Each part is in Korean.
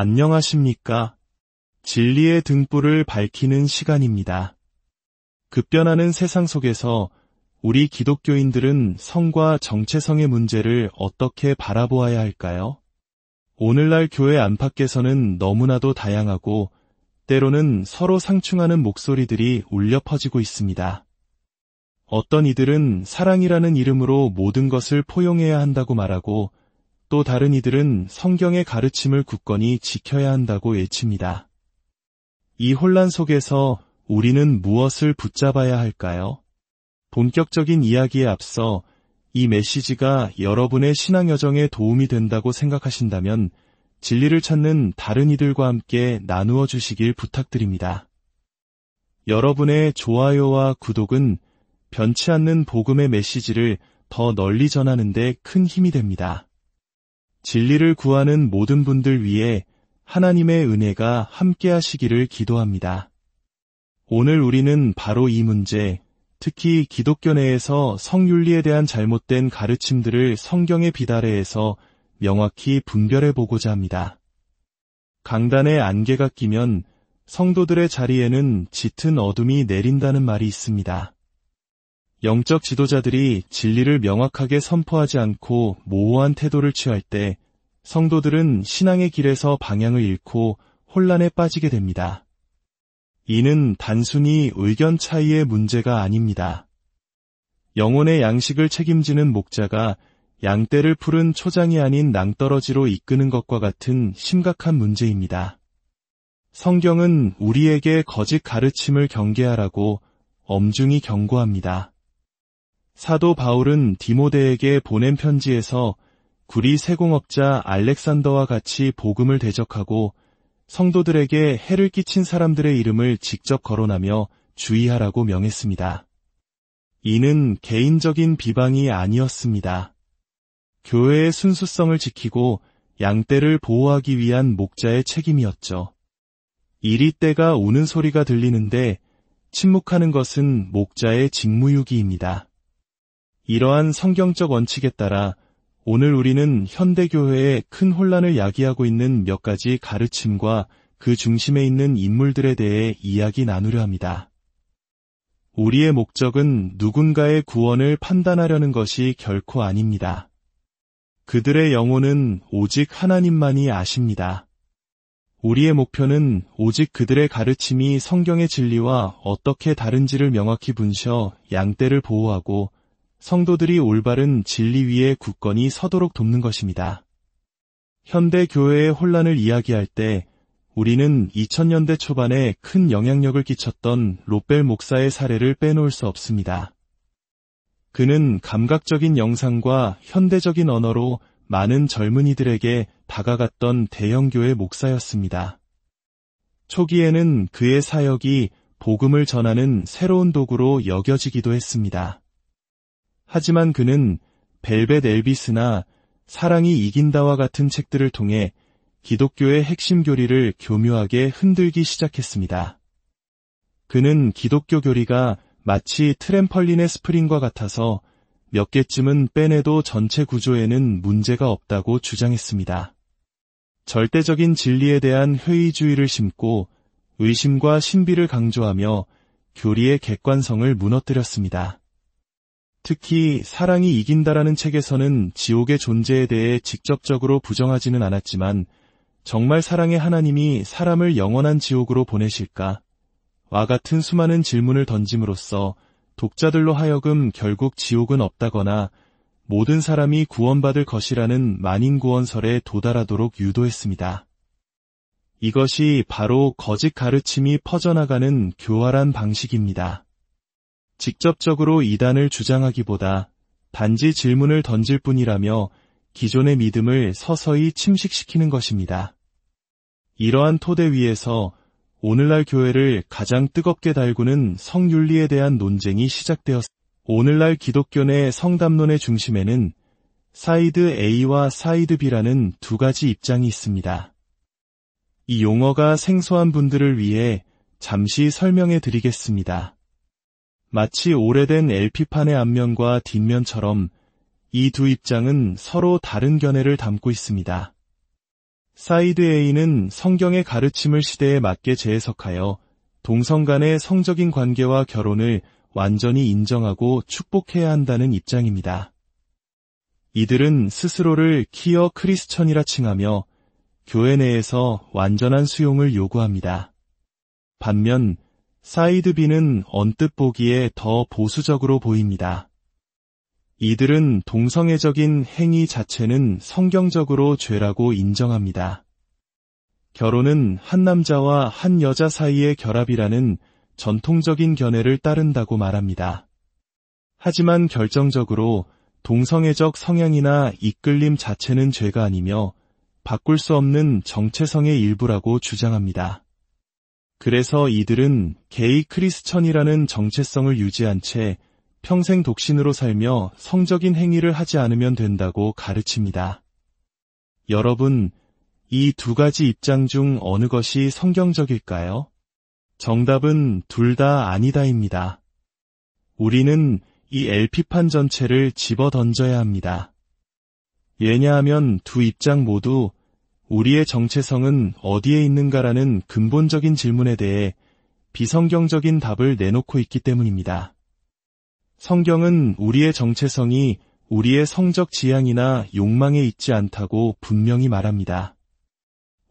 안녕하십니까? 진리의 등불을 밝히는 시간입니다. 급변하는 세상 속에서 우리 기독교인들은 성과 정체성의 문제를 어떻게 바라보아야 할까요? 오늘날 교회 안팎에서는 너무나도 다양하고 때로는 서로 상충하는 목소리들이 울려 퍼지고 있습니다. 어떤 이들은 사랑이라는 이름으로 모든 것을 포용해야 한다고 말하고 또 다른 이들은 성경의 가르침을 굳건히 지켜야 한다고 외칩니다. 이 혼란 속에서 우리는 무엇을 붙잡아야 할까요? 본격적인 이야기에 앞서 이 메시지가 여러분의 신앙 여정에 도움이 된다고 생각하신다면 진리를 찾는 다른 이들과 함께 나누어 주시길 부탁드립니다. 여러분의 좋아요와 구독은 변치 않는 복음의 메시지를 더 널리 전하는 데 큰 힘이 됩니다. 진리를 구하는 모든 분들 위해 하나님의 은혜가 함께 하시기를 기도합니다. 오늘 우리는 바로 이 문제, 특히 기독교 내에서 성윤리에 대한 잘못된 가르침들을 성경의 비달애에서 명확히 분별해 보고자 합니다. 강단에 안개가 끼면 성도들의 자리에는 짙은 어둠이 내린다는 말이 있습니다. 영적 지도자들이 진리를 명확하게 선포하지 않고 모호한 태도를 취할 때 성도들은 신앙의 길에서 방향을 잃고 혼란에 빠지게 됩니다. 이는 단순히 의견 차이의 문제가 아닙니다. 영혼의 양식을 책임지는 목자가 양떼를 푸른 초장이 아닌 낭떠러지로 이끄는 것과 같은 심각한 문제입니다. 성경은 우리에게 거짓 가르침을 경계하라고 엄중히 경고합니다. 사도 바울은 디모데에게 보낸 편지에서 구리 세공업자 알렉산더와 같이 복음을 대적하고 성도들에게 해를 끼친 사람들의 이름을 직접 거론하며 주의하라고 명했습니다. 이는 개인적인 비방이 아니었습니다. 교회의 순수성을 지키고 양떼를 보호하기 위한 목자의 책임이었죠. 이리 때가 오는 소리가 들리는데 침묵하는 것은 목자의 직무유기입니다. 이러한 성경적 원칙에 따라 오늘 우리는 현대교회의 큰 혼란을 야기하고 있는 몇 가지 가르침과 그 중심에 있는 인물들에 대해 이야기 나누려 합니다. 우리의 목적은 누군가의 구원을 판단하려는 것이 결코 아닙니다. 그들의 영혼은 오직 하나님만이 아십니다. 우리의 목표는 오직 그들의 가르침이 성경의 진리와 어떻게 다른지를 명확히 분셔 양떼를 보호하고 성도들이 올바른 진리 위에 굳건히 서도록 돕는 것입니다. 현대 교회의 혼란을 이야기할 때 우리는 2000년대 초반에 큰 영향력을 끼쳤던 롯벨 목사의 사례를 빼놓을 수 없습니다. 그는 감각적인 영상과 현대적인 언어로 많은 젊은이들에게 다가갔던 대형교회 목사였습니다. 초기에는 그의 사역이 복음을 전하는 새로운 도구로 여겨지기도 했습니다. 하지만 그는 벨벳 엘비스나 사랑이 이긴다와 같은 책들을 통해 기독교의 핵심 교리를 교묘하게 흔들기 시작했습니다. 그는 기독교 교리가 마치 트램펄린의 스프링과 같아서 몇 개쯤은 빼내도 전체 구조에는 문제가 없다고 주장했습니다. 절대적인 진리에 대한 회의주의를 심고 의심과 신비를 강조하며 교리의 객관성을 무너뜨렸습니다. 특히 사랑이 이긴다라는 책에서는 지옥의 존재에 대해 직접적으로 부정하지는 않았지만 정말 사랑의 하나님이 사람을 영원한 지옥으로 보내실까? 와 같은 수많은 질문을 던짐으로써 독자들로 하여금 결국 지옥은 없다거나 모든 사람이 구원받을 것이라는 만인구원설에 도달하도록 유도했습니다. 이것이 바로 거짓 가르침이 퍼져나가는 교활한 방식입니다. 직접적으로 이단을 주장하기보다 단지 질문을 던질 뿐이라며 기존의 믿음을 서서히 침식시키는 것입니다. 이러한 토대 위에서 오늘날 교회를 가장 뜨겁게 달구는 성윤리에 대한 논쟁이 시작되었습니다. 오늘날 기독교 내 성담론의 중심에는 사이드 A와 사이드 B라는 두 가지 입장이 있습니다. 이 용어가 생소한 분들을 위해 잠시 설명해 드리겠습니다. 마치 오래된 LP판의 앞면과 뒷면처럼 이 두 입장은 서로 다른 견해를 담고 있습니다. 사이드 A는 성경의 가르침을 시대에 맞게 재해석하여 동성 간의 성적인 관계와 결혼을 완전히 인정하고 축복해야 한다는 입장입니다. 이들은 스스로를 퀴어 크리스천이라 칭하며 교회 내에서 완전한 수용을 요구합니다. 반면 사이드 B는 언뜻 보기에 더 보수적으로 보입니다. 이들은 동성애적인 행위 자체는 성경적으로 죄라고 인정합니다. 결혼은 한 남자와 한 여자 사이의 결합이라는 전통적인 견해를 따른다고 말합니다. 하지만 결정적으로 동성애적 성향이나 이끌림 자체는 죄가 아니며 바꿀 수 없는 정체성의 일부라고 주장합니다. 그래서 이들은 게이 크리스천이라는 정체성을 유지한 채 평생 독신으로 살며 성적인 행위를 하지 않으면 된다고 가르칩니다. 여러분, 이 두 가지 입장 중 어느 것이 성경적일까요? 정답은 둘 다 아니다입니다. 우리는 이 LP판 전체를 집어 던져야 합니다. 왜냐하면 두 입장 모두 우리의 정체성은 어디에 있는가라는 근본적인 질문에 대해 비성경적인 답을 내놓고 있기 때문입니다. 성경은 우리의 정체성이 우리의 성적 지향이나 욕망에 있지 않다고 분명히 말합니다.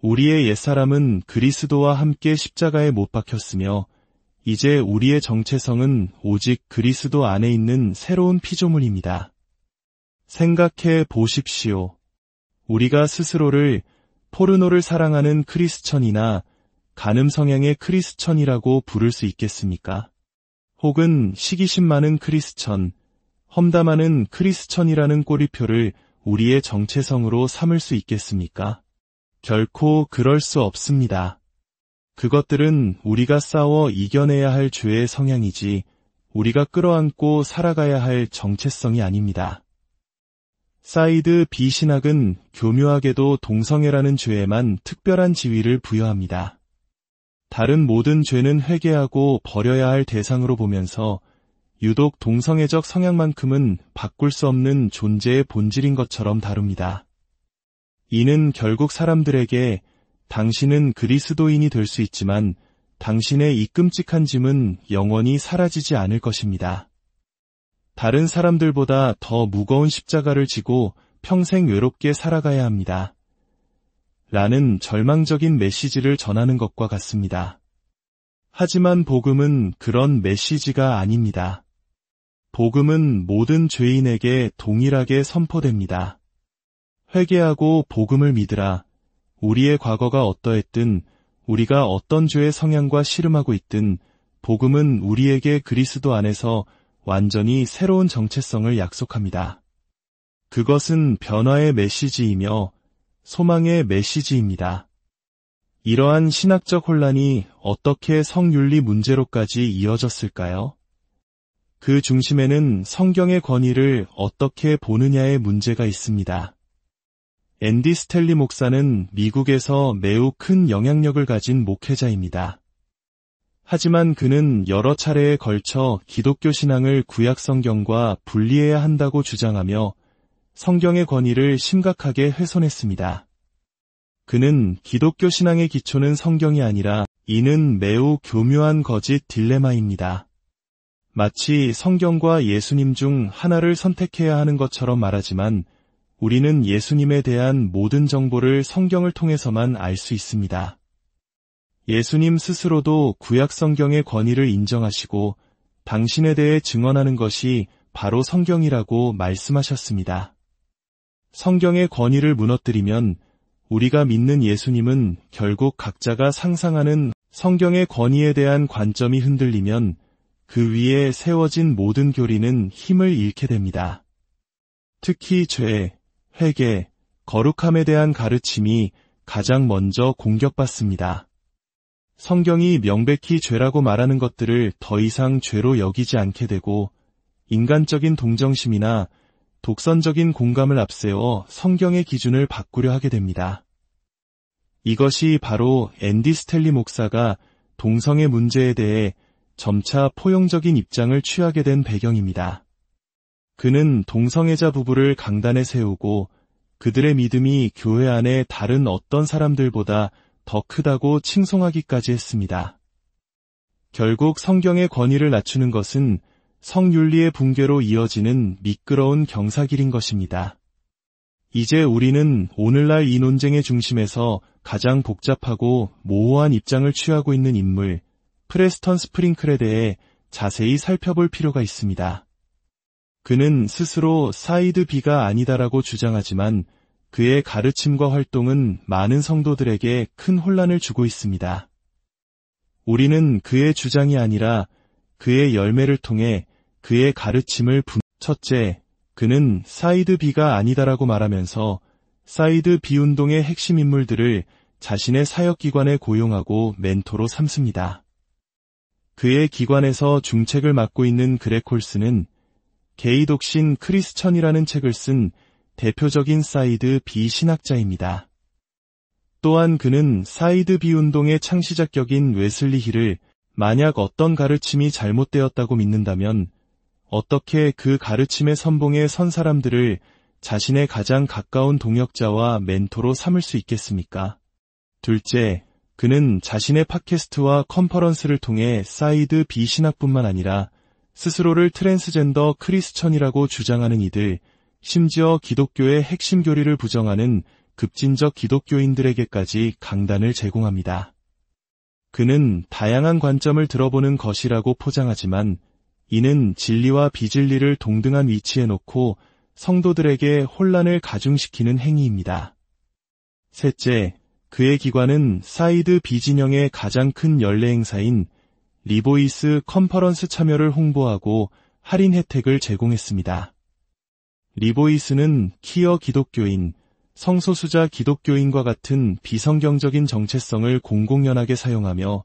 우리의 옛사람은 그리스도와 함께 십자가에 못 박혔으며 이제 우리의 정체성은 오직 그리스도 안에 있는 새로운 피조물입니다. 생각해 보십시오. 우리가 스스로를 포르노를 사랑하는 크리스천이나 간음 성향의 크리스천이라고 부를 수 있겠습니까? 혹은 시기심 많은 크리스천, 험담하는 크리스천이라는 꼬리표를 우리의 정체성으로 삼을 수 있겠습니까? 결코 그럴 수 없습니다. 그것들은 우리가 싸워 이겨내야 할 죄의 성향이지 우리가 끌어안고 살아가야 할 정체성이 아닙니다. 사이드 B 신학은 교묘하게도 동성애라는 죄에만 특별한 지위를 부여합니다. 다른 모든 죄는 회개하고 버려야 할 대상으로 보면서 유독 동성애적 성향만큼은 바꿀 수 없는 존재의 본질인 것처럼 다룹니다. 이는 결국 사람들에게 당신은 그리스도인이 될 수 있지만 당신의 이 끔찍한 짐은 영원히 사라지지 않을 것입니다. 다른 사람들보다 더 무거운 십자가를 지고 평생 외롭게 살아가야 합니다. 라는 절망적인 메시지를 전하는 것과 같습니다. 하지만 복음은 그런 메시지가 아닙니다. 복음은 모든 죄인에게 동일하게 선포됩니다. 회개하고 복음을 믿으라. 우리의 과거가 어떠했든 우리가 어떤 죄의 성향과 씨름하고 있든 복음은 우리에게 그리스도 안에서 완전히 새로운 정체성을 약속합니다. 그것은 변화의 메시지이며 소망의 메시지입니다. 이러한 신학적 혼란이 어떻게 성윤리 문제로까지 이어졌을까요? 그 중심에는 성경의 권위를 어떻게 보느냐의 문제가 있습니다. 앤디 스텔리 목사는 미국에서 매우 큰 영향력을 가진 목회자입니다. 하지만 그는 여러 차례에 걸쳐 기독교 신앙을 구약 성경과 분리해야 한다고 주장하며 성경의 권위를 심각하게 훼손했습니다. 그는 기독교 신앙의 기초는 성경이 아니라 이는 매우 교묘한 거짓 딜레마입니다. 마치 성경과 예수님 중 하나를 선택해야 하는 것처럼 말하지만 우리는 예수님에 대한 모든 정보를 성경을 통해서만 알 수 있습니다. 예수님 스스로도 구약 성경의 권위를 인정하시고 당신에 대해 증언하는 것이 바로 성경이라고 말씀하셨습니다. 성경의 권위를 무너뜨리면 우리가 믿는 예수님은 결국 각자가 상상하는 성경의 권위에 대한 관점이 흔들리면 그 위에 세워진 모든 교리는 힘을 잃게 됩니다. 특히 죄, 회개, 거룩함에 대한 가르침이 가장 먼저 공격받습니다. 성경이 명백히 죄라고 말하는 것들을 더 이상 죄로 여기지 않게 되고 인간적인 동정심이나 독선적인 공감을 앞세워 성경의 기준을 바꾸려 하게 됩니다. 이것이 바로 앤디 스텔리 목사가 동성애 문제에 대해 점차 포용적인 입장을 취하게 된 배경입니다. 그는 동성애자 부부를 강단에 세우고 그들의 믿음이 교회 안에 다른 어떤 사람들보다 더 크다고 칭송하기까지 했습니다. 결국 성경의 권위를 낮추는 것은 성윤리의 붕괴로 이어지는 미끄러운 경사길인 것입니다. 이제 우리는 오늘날 이 논쟁의 중심에서 가장 복잡하고 모호한 입장을 취하고 있는 인물, 프레스턴 스프링클에 대해 자세히 살펴볼 필요가 있습니다. 그는 스스로 사이드 B가 아니다라고 주장하지만 그의 가르침과 활동은 많은 성도들에게 큰 혼란을 주고 있습니다. 우리는 그의 주장이 아니라 그의 열매를 통해 그의 가르침을 첫째, 그는 사이드 B가 아니다라고 말하면서 사이드 B 운동의 핵심 인물들을 자신의 사역기관에 고용하고 멘토로 삼습니다. 그의 기관에서 중책을 맡고 있는 그렉 콜스는 게이 독신 크리스천이라는 책을 쓴 대표적인 사이드 B 신학자입니다. 또한 그는 사이드 B 운동의 창시자격인 웨슬리 힐을 만약 어떤 가르침이 잘못되었다고 믿는다면 어떻게 그 가르침의 선봉에 선 사람들을 자신의 가장 가까운 동역자와 멘토로 삼을 수 있겠습니까? 둘째, 그는 자신의 팟캐스트와 컨퍼런스를 통해 사이드 B 신학뿐만 아니라 스스로를 트랜스젠더 크리스천이라고 주장하는 이들, 심지어 기독교의 핵심 교리를 부정하는 급진적 기독교인들에게까지 강단을 제공합니다. 그는 다양한 관점을 들어보는 것이라고 포장하지만 이는 진리와 비진리를 동등한 위치에 놓고 성도들에게 혼란을 가중시키는 행위입니다. 셋째, 그의 기관은 사이드 B 진영의 가장 큰 연례 행사인 리보이스 컨퍼런스 참여를 홍보하고 할인 혜택을 제공했습니다. 리보이스는 퀴어 기독교인, 성소수자 기독교인과 같은 비성경적인 정체성을 공공연하게 사용하며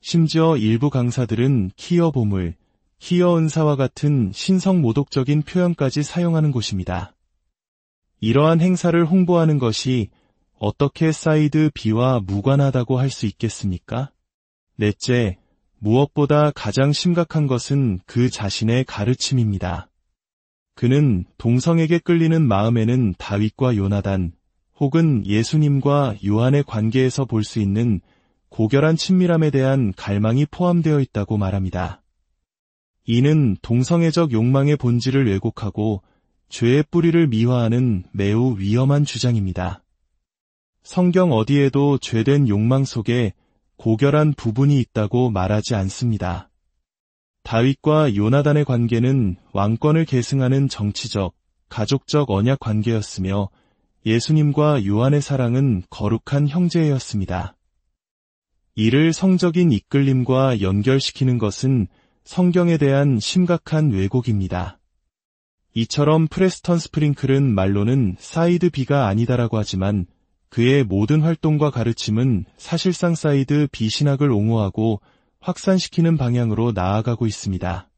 심지어 일부 강사들은 퀴어 보물, 퀴어 은사와 같은 신성 모독적인 표현까지 사용하는 곳입니다. 이러한 행사를 홍보하는 것이 어떻게 사이드 B와 무관하다고 할 수 있겠습니까? 넷째, 무엇보다 가장 심각한 것은 그 자신의 가르침입니다. 그는 동성에게 끌리는 마음에는 다윗과 요나단, 혹은 예수님과 요한의 관계에서 볼 수 있는 고결한 친밀함에 대한 갈망이 포함되어 있다고 말합니다. 이는 동성애적 욕망의 본질을 왜곡하고 죄의 뿌리를 미화하는 매우 위험한 주장입니다. 성경 어디에도 죄된 욕망 속에 고결한 부분이 있다고 말하지 않습니다. 다윗과 요나단의 관계는 왕권을 계승하는 정치적, 가족적 언약 관계였으며 예수님과 요한의 사랑은 거룩한 형제였습니다. 이를 성적인 이끌림과 연결시키는 것은 성경에 대한 심각한 왜곡입니다. 이처럼 프레스턴 스프링클은 말로는 사이드 B가 아니다라고 하지만 그의 모든 활동과 가르침은 사실상 사이드 B 신학을 옹호하고 확산시키는 방향으로 나아가고 있습니다.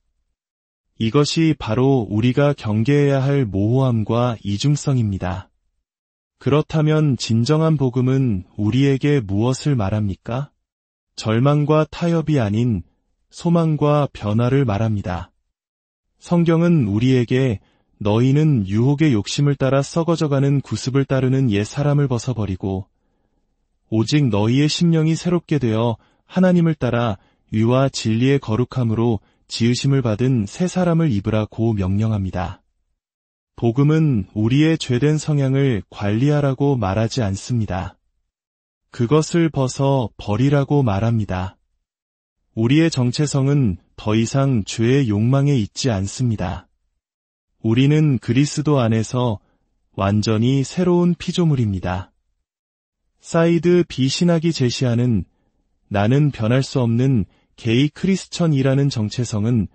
이것이 바로 우리가 경계해야 할 모호함과 이중성입니다. 그렇다면 진정한 복음은 우리에게 무엇을 말합니까? 절망과 타협이 아닌 소망과 변화를 말합니다. 성경은 우리에게 너희는 유혹의 욕심을 따라 썩어져가는 구습을 따르는 옛 사람을 벗어버리고 오직 너희의 심령이 새롭게 되어 하나님을 따라 의와 진리의 거룩함으로 지으심을 받은 새 사람을 입으라고 명령합니다. 복음은 우리의 죄된 성향을 관리하라고 말하지 않습니다. 그것을 벗어 버리라고 말합니다. 우리의 정체성은 더 이상 죄의 욕망에 있지 않습니다. 우리는 그리스도 안에서 완전히 새로운 피조물입니다. 사이드 B 신학이 제시하는 나는 변할 수 없는 게이 크리스천이라는 정체성은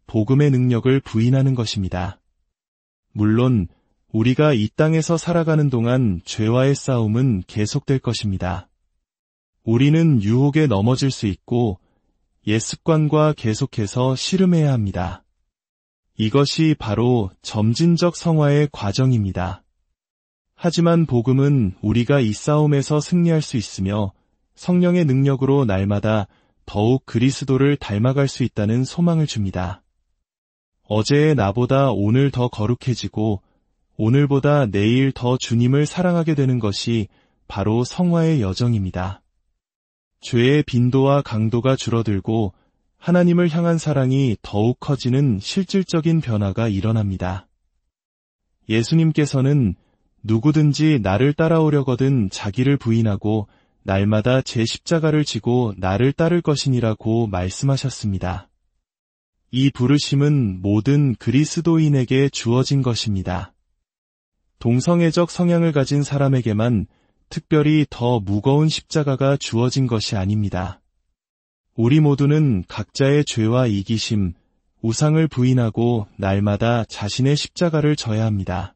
복음의 능력을 부인하는 것입니다. 물론 우리가 이 땅에서 살아가는 동안 죄와의 싸움은 계속될 것입니다. 우리는 유혹에 넘어질 수 있고 옛 습관과 계속해서 씨름해야 합니다. 이것이 바로 점진적 성화의 과정입니다. 하지만 복음은 우리가 이 싸움에서 승리할 수 있으며 성령의 능력으로 날마다 더욱 그리스도를 닮아갈 수 있다는 소망을 줍니다. 어제의 나보다 오늘 더 거룩해지고 오늘보다 내일 더 주님을 사랑하게 되는 것이 바로 성화의 여정입니다. 죄의 빈도와 강도가 줄어들고 하나님을 향한 사랑이 더욱 커지는 실질적인 변화가 일어납니다. 예수님께서는 누구든지 나를 따라오려거든 자기를 부인하고 날마다 제 십자가를 지고 나를 따를 것이니라고 말씀하셨습니다. 이 부르심은 모든 그리스도인에게 주어진 것입니다. 동성애적 성향을 가진 사람에게만 특별히 더 무거운 십자가가 주어진 것이 아닙니다. 우리 모두는 각자의 죄와 이기심, 우상을 부인하고 날마다 자신의 십자가를 져야 합니다.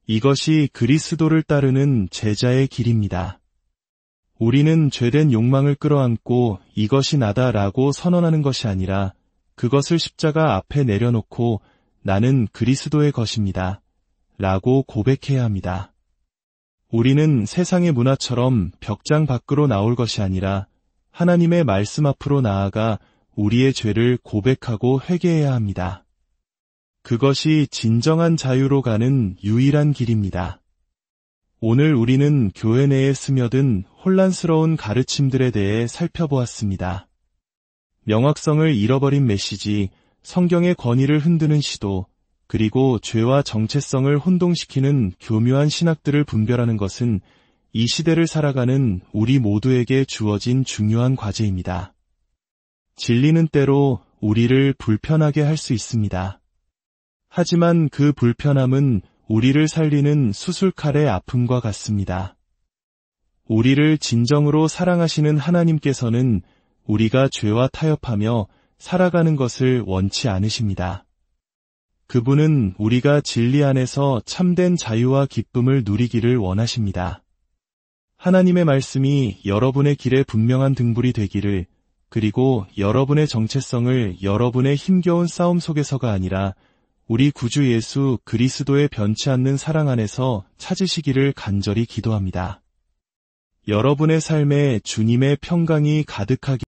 이것이 그리스도를 따르는 제자의 길입니다. 우리는 죄된 욕망을 끌어안고 이것이 나다라고 선언하는 것이 아니라 그것을 십자가 앞에 내려놓고 나는 그리스도의 것입니다. 라고 고백해야 합니다. 우리는 세상의 문화처럼 벽장 밖으로 나올 것이 아니라 하나님의 말씀 앞으로 나아가 우리의 죄를 고백하고 회개해야 합니다. 그것이 진정한 자유로 가는 유일한 길입니다. 오늘 우리는 교회 내에 스며든 혼란스러운 가르침들에 대해 살펴보았습니다. 명확성을 잃어버린 메시지, 성경의 권위를 흔드는 시도, 그리고 죄와 정체성을 혼동시키는 교묘한 신학들을 분별하는 것은 이 시대를 살아가는 우리 모두에게 주어진 중요한 과제입니다. 진리는 때로 우리를 불편하게 할 수 있습니다. 하지만 그 불편함은 우리를 살리는 수술칼의 아픔과 같습니다. 우리를 진정으로 사랑하시는 하나님께서는 우리가 죄와 타협하며 살아가는 것을 원치 않으십니다. 그분은 우리가 진리 안에서 참된 자유와 기쁨을 누리기를 원하십니다. 하나님의 말씀이 여러분의 길에 분명한 등불이 되기를, 그리고 여러분의 정체성을 여러분의 힘겨운 싸움 속에서가 아니라 우리 구주 예수 그리스도의 변치 않는 사랑 안에서 찾으시기를 간절히 기도합니다. 여러분의 삶에 주님의 평강이 가득하기